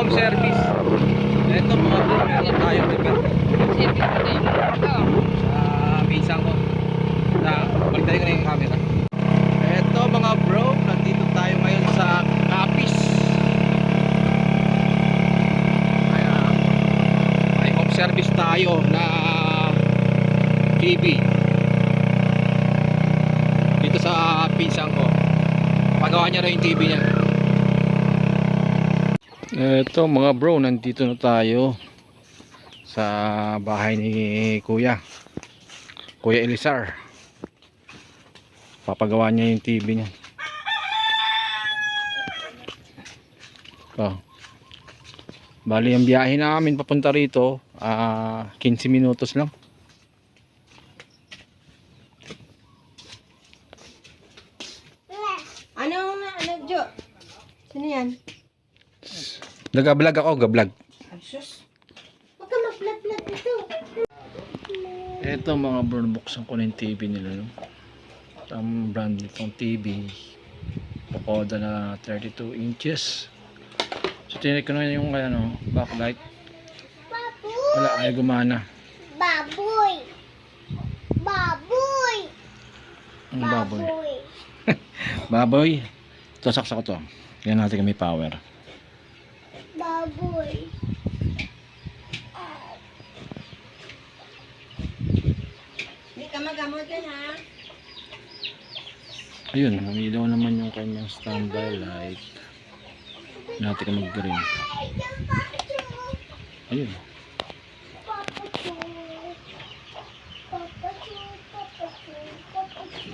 home service. Ito mga bro, meron tayo repair. Minsan ko. Baliktad ko na yung camera. Ito mga bro, nandito tayo ngayon sa Capiz. May home service tayo na TV. Dito sa pinsan ko. Pagawa niya rin yung TV niya. Ito mga bro, nandito na tayo sa bahay ni Kuya Elizar. Papagawa niya yung TV niya. Bali ang biyahe namin papunta rito 15 minutos lang. Ano Jo? Sino yan? Nag-vlog ako, ga-vlog. Sus. Huwag ka mag-vlog dito. Ito mga bro, buksan ko na yung TV nila, no? Ang brand nitong TV, Pakoda na 32 inches. So tinik ko na yung ano, backlight. Wala, ay gumana. Baboy. Ang baboy. Baboy. Ito, saksak ko to. Yan natin kami power. Baboy. Hindi ka magamot yan ha? Ayun, umilaw naman yung kanyang standby light. Natin ka mag-green. Ayun.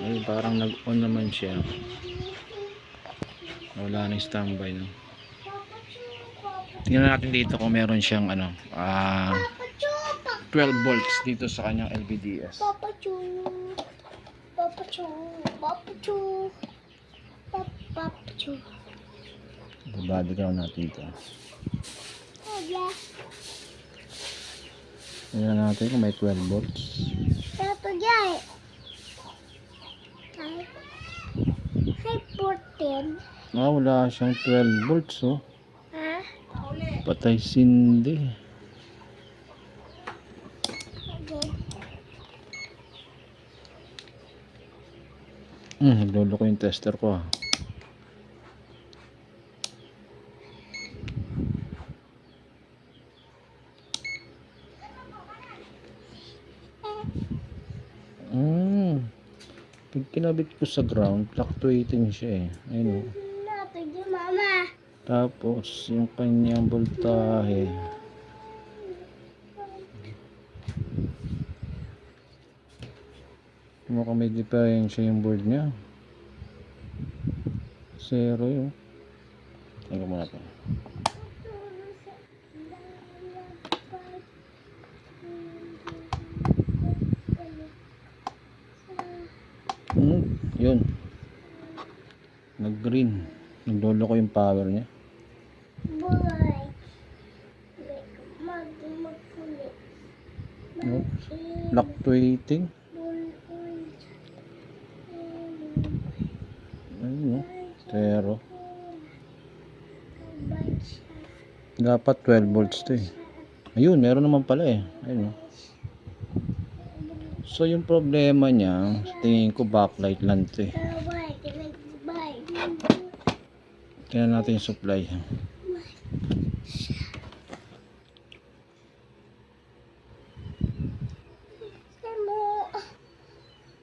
Ayun, parang nag-on naman siya. Wala na yung standby, no? Tingnan natin dito kung meron siyang ano, 12 volts dito sa kanyang LVDS. Babado ka natin dito. Tingnan natin kung may 12 volts. Wala siyang 12 volts, oh. Patay sindi. Naglolo ko yung tester ko, ah. Pag kinabit ko sa ground, fluctuating siya, eh. Ayun, oh. Tapos yung kanyang voltahe mukhang may diferensya yung board niya. Zero yun. Tingnan mo natin. Yun. Nag-green. Naglolo ko yung power niya. No? Fluctuating. Ayun, no? Zero. Dapat 12 volts to, eh. Ayun, meron naman pala, eh. Ayun, no? So yung problema niya, tingin ko backlight lang to, eh. Tingnan natin yung supply.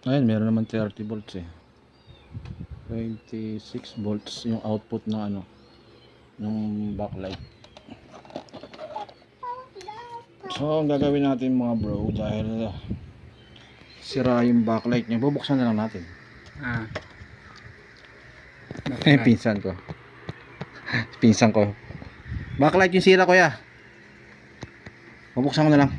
Ayun, meron naman 30 volts, eh. 26 volts yung output ng ano, ng backlight. So ang gagawin natin mga bro, dahil sira yung backlight niya, bubuksan na lang natin. Pinsan ko backlight yung sira, kuya. Bubuksan ko na lang.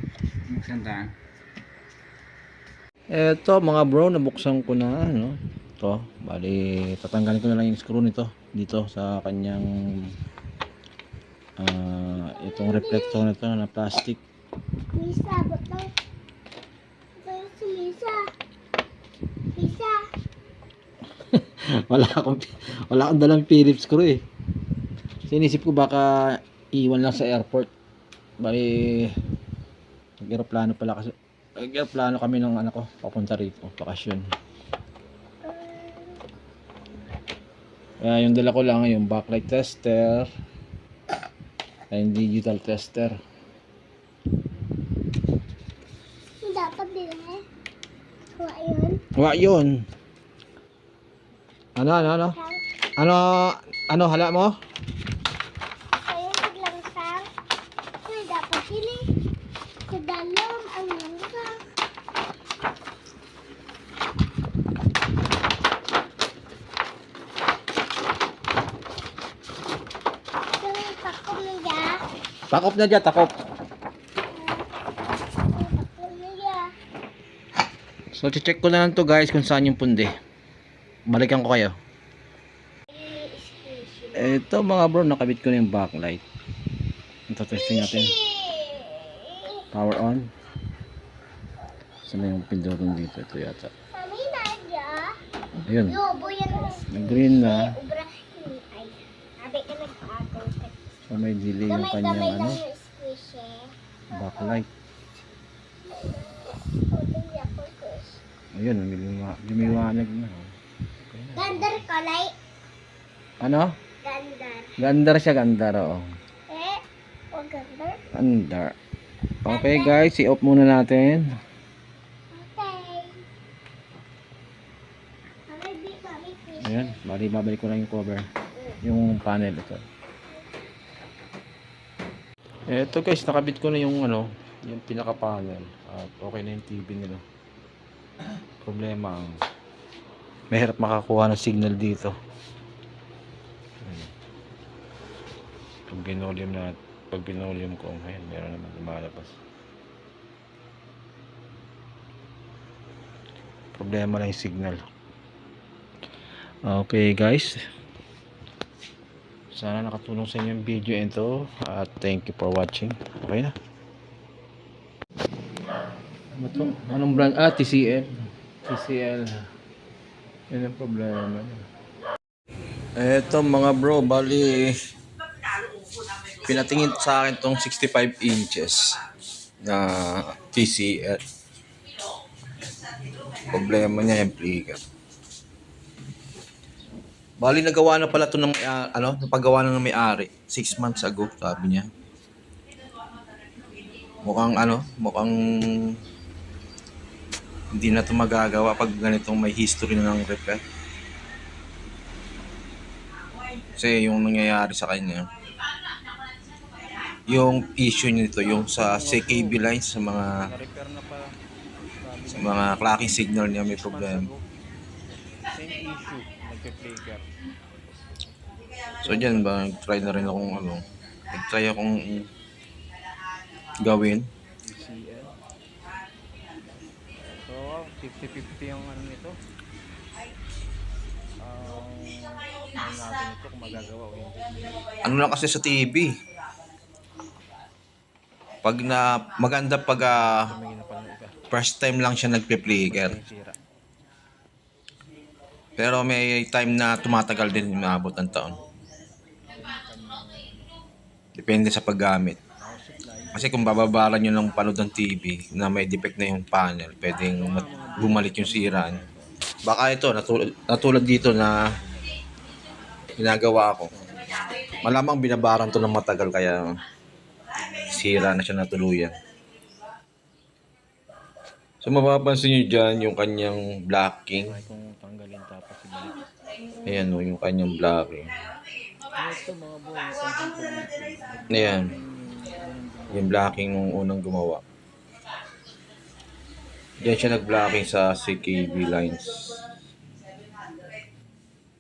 Eto mga bro, nabuksan ko na, no? Ito, bali tatanggalin ko na lang yung screw nito dito sa kanyang itong reflector nito na plastic. wala akong dalang Phillips screw, eh. Sinisip ko baka iwan lang sa airport. Bali, nag-aeroplano pala kasi. Nag-aeroplano kami ng anak ko, papunta rito, bakasyon. Kaya yung dala ko lang yung backlight tester, ay digital tester. Dapat din eh. Kuha yun. Wa yun. Ano? Ano hala mo? Ayun, naglangsang. Uy, dapat din eh. Sa dalam, ang langsang. Yung pakom na niya. Takop na dyan, takop. Pakom na niya. So, check ko na lang to guys kung saan yung pundi. Balikan ko kayo. Ito mga bro, nakabit ko na yung backlight. Ito testing natin. Power on. Saan na yung pindutin dito? Ito yata. Mami, Nadia. Ayun. Lobo yan. Nag-green na. Ubra. Ay, sabi ka nagpaagal. So, may delay yung kanyang Gamay-gamay ano, lang yung squishy. backlight. Hindi ako squish. Ayun, lumiwanag na. Okay na. Gandar kalay. Ano? Gandar. Gandar siya, gandar. Oo. Eh, o gandar. Gandar. Okay guys, i-off muna natin. Okay. Mami, fish. Ayan, bali babalik ko lang yung cover. Yung panel ito. Ito guys, nakabit ko na yung ano, yung pinaka panel. At okay na yung TV nila. Problema ang mahirap makakuha ng signal dito. Ayan. Pag binolium ko, ayan, meron naman lumalabas. Problema lang yung signal. Okay guys, sana nakatulong sa inyo yung video ito at thank you for watching. Okay na. Ano to? Anong brand? TCL. TCL. Yan ang problema. Eto mga bro, bali pinatingin sa akin tong 65 inches na TCL. Problema niya yung flicker. Bali nagawa na pala to ng napagawa na ng may-ari 6 months ago, sabi niya. Mukhang hindi na to magagawa pag ganitong may history na ng repair. Kasi yung nangyayari sa kanya, yung issue nito, yung sa CKB lines sa mga clocking signal niya may problema. Same issue, nagpe-flicker. So dyan ba, try na rin akong nag-try akong gawin. CL. So, 50-50 yung ano nito. Ano natin ito kung magagawa o hindi. Ano lang kasi sa TV, pag maganda pag Tumingin na pala ng iba. first time lang siya nagpe-flicker. Yung sira. Pero may time na tumatagal din, maabot ng taon. Depende sa paggamit. Kasi kung bababaran nyo ng panood ng TV na may defect na yung panel, pwedeng bumalik yung sira niya. Baka ito, natulad dito na ginagawa ko. Malamang binabaran to ng matagal kaya sira na siya natuluyan. So mapapansin nyo dyan yung kanyang blocking. Try kong tanggalin tapos ibalik. Ayan o, yung kanyang blocking. Ito mga bro, napansin ko dito. Ayan, yung blocking nung unang gumawa. Diyan siya nag-blocking sa CKB lines.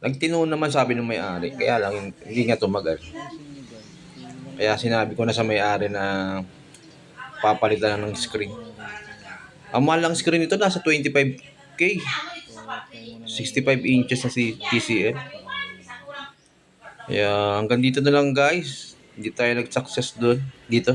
Nagtino naman sabi ng may-ari, kaya lang hindi nga tumagal. Kaya sinabi ko na sa may-ari na papalitan na ng screen. Ang mahal lang screen nito nasa 25K. 65 inches na si TCL. Kaya hanggang dito na lang guys. Hindi tayo nag-success doon. Dito.